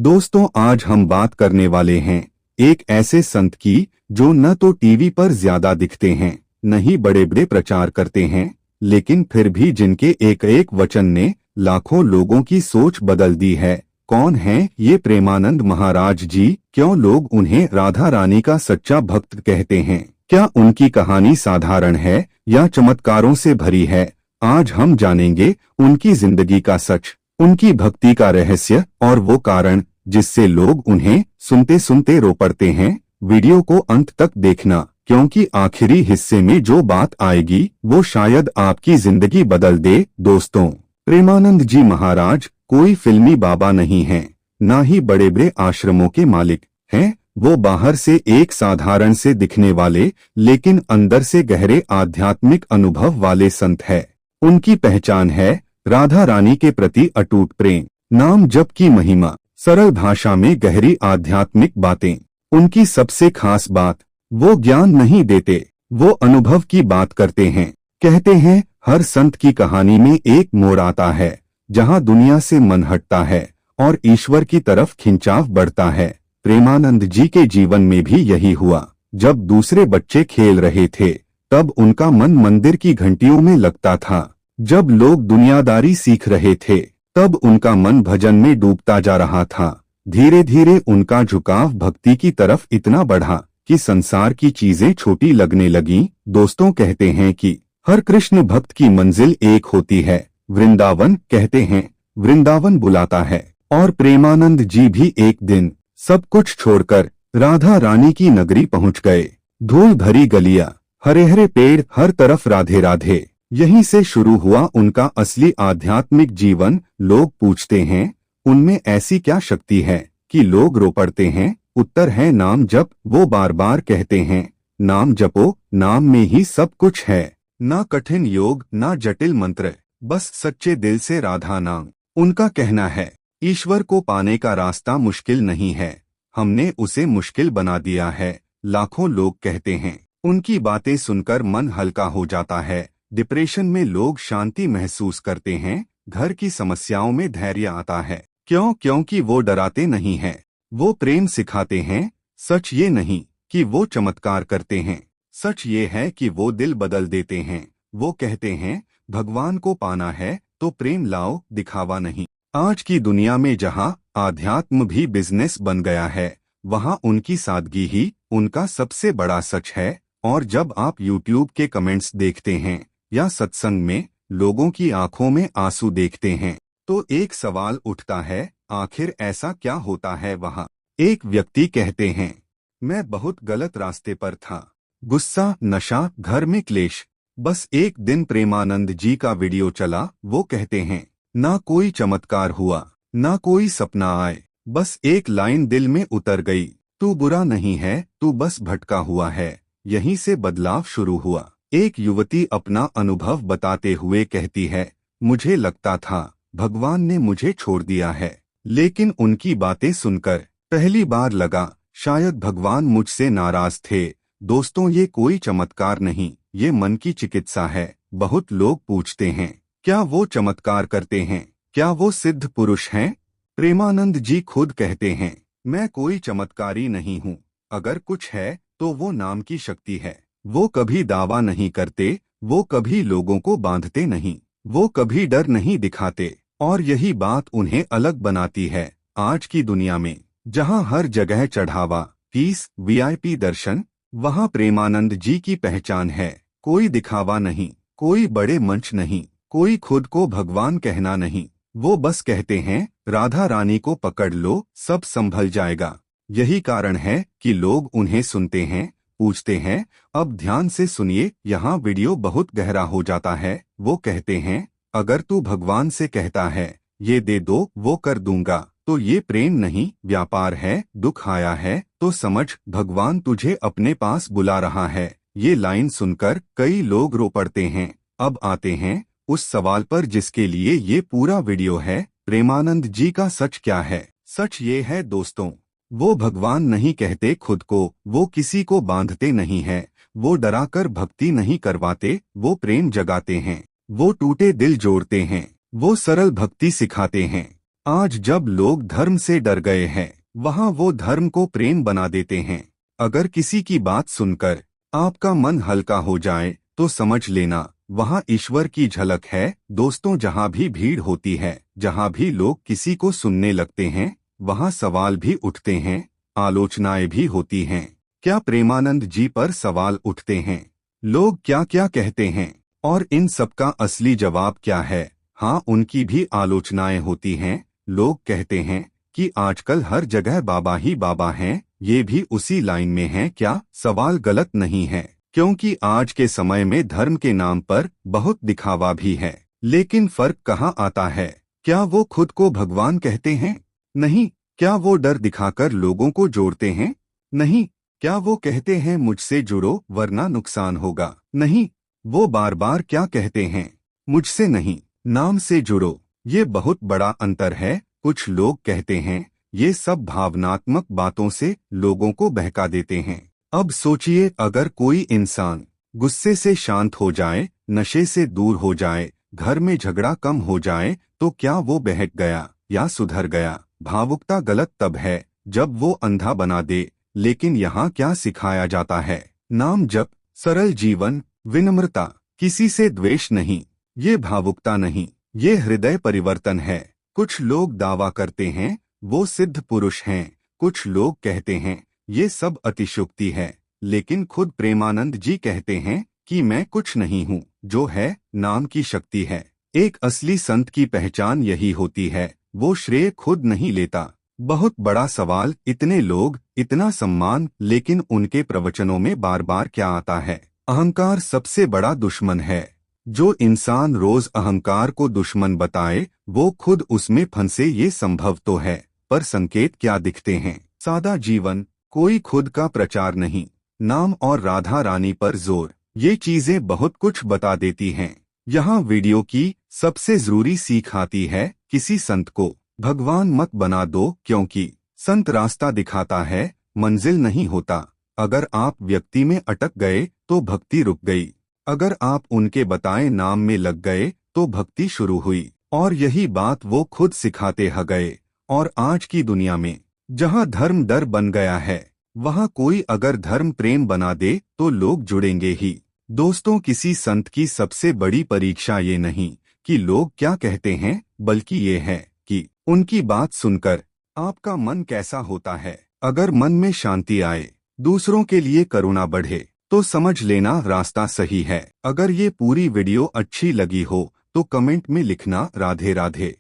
दोस्तों, आज हम बात करने वाले हैं एक ऐसे संत की जो न तो टीवी पर ज्यादा दिखते हैं, न ही बड़े बड़े प्रचार करते हैं, लेकिन फिर भी जिनके एक एक वचन ने लाखों लोगों की सोच बदल दी है। कौन हैं ये प्रेमानंद महाराज जी? क्यों लोग उन्हें राधा रानी का सच्चा भक्त कहते हैं? क्या उनकी कहानी साधारण है या चमत्कारों से भरी है? आज हम जानेंगे उनकी जिंदगी का सच, उनकी भक्ति का रहस्य और वो कारण जिससे लोग उन्हें सुनते सुनते रो पड़ते हैं। वीडियो को अंत तक देखना, क्योंकि आखिरी हिस्से में जो बात आएगी वो शायद आपकी जिंदगी बदल दे। दोस्तों, प्रेमानंद जी महाराज कोई फिल्मी बाबा नहीं हैं, ना ही बड़े बड़े आश्रमों के मालिक हैं। वो बाहर से एक साधारण से दिखने वाले लेकिन अंदर से गहरे आध्यात्मिक अनुभव वाले संत है। उनकी पहचान है राधा रानी के प्रति अटूट प्रेम, नाम जप की महिमा, सरल भाषा में गहरी आध्यात्मिक बातें। उनकी सबसे खास बात, वो ज्ञान नहीं देते, वो अनुभव की बात करते हैं। कहते हैं हर संत की कहानी में एक मोड़ आता है जहां दुनिया से मन हटता है और ईश्वर की तरफ खिंचाव बढ़ता है। प्रेमानंद जी के जीवन में भी यही हुआ। जब दूसरे बच्चे खेल रहे थे तब उनका मन मंदिर की घंटियों में लगता था। जब लोग दुनियादारी सीख रहे थे तब उनका मन भजन में डूबता जा रहा था। धीरे धीरे उनका झुकाव भक्ति की तरफ इतना बढ़ा कि संसार की चीजें छोटी लगने लगीं। दोस्तों, कहते हैं कि हर कृष्ण भक्त की मंजिल एक होती है, वृंदावन। कहते हैं वृंदावन बुलाता है। और प्रेमानंद जी भी एक दिन सब कुछ छोड़कर राधा रानी की नगरी पहुंच गए। धूल भरी गलियां, हरे हरे पेड़, हर तरफ राधे राधे। यहीं से शुरू हुआ उनका असली आध्यात्मिक जीवन। लोग पूछते हैं उनमें ऐसी क्या शक्ति है कि लोग रो पड़ते हैं? उत्तर है नाम जप। वो बार बार कहते हैं नाम जपो, नाम में ही सब कुछ है। ना कठिन योग, ना जटिल मंत्र, बस सच्चे दिल से राधा नाम। उनका कहना है ईश्वर को पाने का रास्ता मुश्किल नहीं है, हमने उसे मुश्किल बना दिया है। लाखों लोग कहते हैं। उनकी बातें सुनकर मन हल्का हो जाता है। डिप्रेशन में लोग शांति महसूस करते हैं, घर की समस्याओं में धैर्य आता है। क्यों? क्योंकि वो डराते नहीं हैं, वो प्रेम सिखाते हैं। सच ये नहीं कि वो चमत्कार करते हैं, सच ये है कि वो दिल बदल देते हैं। वो कहते हैं भगवान को पाना है तो प्रेम लाओ, दिखावा नहीं। आज की दुनिया में जहां आध्यात्म भी बिजनेस बन गया है, वहां उनकी सादगी ही उनका सबसे बड़ा सच है। और जब आप YouTube के कमेंट्स देखते हैं या सत्संग में लोगों की आंखों में आंसू देखते हैं तो एक सवाल उठता है, आखिर ऐसा क्या होता है वहाँ? एक व्यक्ति कहते हैं मैं बहुत गलत रास्ते पर था, गुस्सा, नशा, घर में क्लेश। बस एक दिन प्रेमानंद जी का वीडियो चला। वो कहते हैं ना कोई चमत्कार हुआ, ना कोई सपना आए, बस एक लाइन दिल में उतर गई, तू बुरा नहीं है, तू बस भटका हुआ है। यहीं से बदलाव शुरू हुआ। एक युवती अपना अनुभव बताते हुए कहती है मुझे लगता था भगवान ने मुझे छोड़ दिया है, लेकिन उनकी बातें सुनकर पहली बार लगा शायद भगवान मुझसे नाराज थे। दोस्तों, ये कोई चमत्कार नहीं, ये मन की चिकित्सा है। बहुत लोग पूछते हैं क्या वो चमत्कार करते हैं? क्या वो सिद्ध पुरुष हैं? प्रेमानंद जी खुद कहते हैं मैं कोई चमत्कारी नहीं हूँ, अगर कुछ है तो वो नाम की शक्ति है। वो कभी दावा नहीं करते, वो कभी लोगों को बांधते नहीं, वो कभी डर नहीं दिखाते। और यही बात उन्हें अलग बनाती है। आज की दुनिया में जहां हर जगह चढ़ावा, फीस, VIP दर्शन, वहां प्रेमानंद जी की पहचान है। कोई दिखावा नहीं, कोई बड़े मंच नहीं, कोई खुद को भगवान कहना नहीं। वो बस कहते हैं राधा रानी को पकड़ लो, सब संभल जाएगा। यही कारण है कि लोग उन्हें सुनते हैं, पूछते हैं। अब ध्यान से सुनिए, यहाँ वीडियो बहुत गहरा हो जाता है। वो कहते हैं अगर तू भगवान से कहता है ये दे दो, वो कर दूंगा, तो ये प्रेम नहीं व्यापार है। दुख आया है तो समझ भगवान तुझे अपने पास बुला रहा है। ये लाइन सुनकर कई लोग रो पड़ते हैं। अब आते हैं उस सवाल पर जिसके लिए ये पूरा वीडियो है, प्रेमानंद जी का सच क्या है? सच ये है दोस्तों, वो भगवान नहीं कहते खुद को, वो किसी को बांधते नहीं हैं, वो डराकर भक्ति नहीं करवाते, वो प्रेम जगाते हैं, वो टूटे दिल जोड़ते हैं, वो सरल भक्ति सिखाते हैं। आज जब लोग धर्म से डर गए हैं, वहाँ वो धर्म को प्रेम बना देते हैं। अगर किसी की बात सुनकर आपका मन हल्का हो जाए तो समझ लेना वहाँ ईश्वर की झलक है। दोस्तों, जहाँ भी भीड़ होती है, जहाँ भी लोग किसी को सुनने लगते हैं, वहाँ सवाल भी उठते हैं, आलोचनाएं भी होती हैं। क्या प्रेमानंद जी पर सवाल उठते हैं? लोग क्या क्या कहते हैं? और इन सबका असली जवाब क्या है? हाँ, उनकी भी आलोचनाएं होती हैं। लोग कहते हैं कि आजकल हर जगह बाबा ही बाबा हैं, ये भी उसी लाइन में हैं क्या? सवाल गलत नहीं है, क्योंकि आज के समय में धर्म के नाम पर बहुत दिखावा भी है। लेकिन फर्क कहाँ आता है? क्या वो खुद को भगवान कहते हैं? नहीं। क्या वो डर दिखाकर लोगों को जोड़ते हैं? नहीं। क्या वो कहते हैं मुझसे जुड़ो वरना नुकसान होगा? नहीं। वो बार बार क्या कहते हैं? मुझसे नहीं, नाम से जुड़ो। ये बहुत बड़ा अंतर है। कुछ लोग कहते हैं ये सब भावनात्मक बातों से लोगों को बहका देते हैं। अब सोचिए, अगर कोई इंसान गुस्से से शांत हो जाए, नशे से दूर हो जाए, घर में झगड़ा कम हो जाए, तो क्या वो बहक गया या सुधर गया? भावुकता गलत तब है जब वो अंधा बना दे। लेकिन यहाँ क्या सिखाया जाता है? नाम जप, सरल जीवन, विनम्रता, किसी से द्वेष नहीं। ये भावुकता नहीं, ये हृदय परिवर्तन है। कुछ लोग दावा करते हैं वो सिद्ध पुरुष हैं, कुछ लोग कहते हैं ये सब अतिशयोक्ति है, लेकिन खुद प्रेमानंद जी कहते हैं कि मैं कुछ नहीं हूँ, जो है नाम की शक्ति है। एक असली संत की पहचान यही होती है, वो श्रेय खुद नहीं लेता। बहुत बड़ा सवाल, इतने लोग, इतना सम्मान, लेकिन उनके प्रवचनों में बार बार क्या आता है? अहंकार सबसे बड़ा दुश्मन है। जो इंसान रोज अहंकार को दुश्मन बताए, वो खुद उसमें फंसे। ये संभव तो है, पर संकेत क्या दिखते हैं? सादा जीवन, कोई खुद का प्रचार नहीं, नाम और राधा रानी पर जोर, ये चीजें बहुत कुछ बता देती हैं। यहाँ वीडियो की सबसे जरूरी सीख आती है, किसी संत को भगवान मत बना दो, क्योंकि संत रास्ता दिखाता है, मंजिल नहीं होता। अगर आप व्यक्ति में अटक गए तो भक्ति रुक गई, अगर आप उनके बताए नाम में लग गए तो भक्ति शुरू हुई। और यही बात वो खुद सिखाते ह गए। और आज की दुनिया में जहाँ धर्म डर बन गया है, वहाँ कोई अगर धर्म प्रेम बना दे तो लोग जुड़ेंगे ही। दोस्तों, किसी संत की सबसे बड़ी परीक्षा ये नहीं कि लोग क्या कहते हैं, बल्कि ये है कि उनकी बात सुनकर आपका मन कैसा होता है। अगर मन में शांति आए, दूसरों के लिए करुणा बढ़े, तो समझ लेना रास्ता सही है। अगर ये पूरी वीडियो अच्छी लगी हो तो कमेंट में लिखना राधे राधे।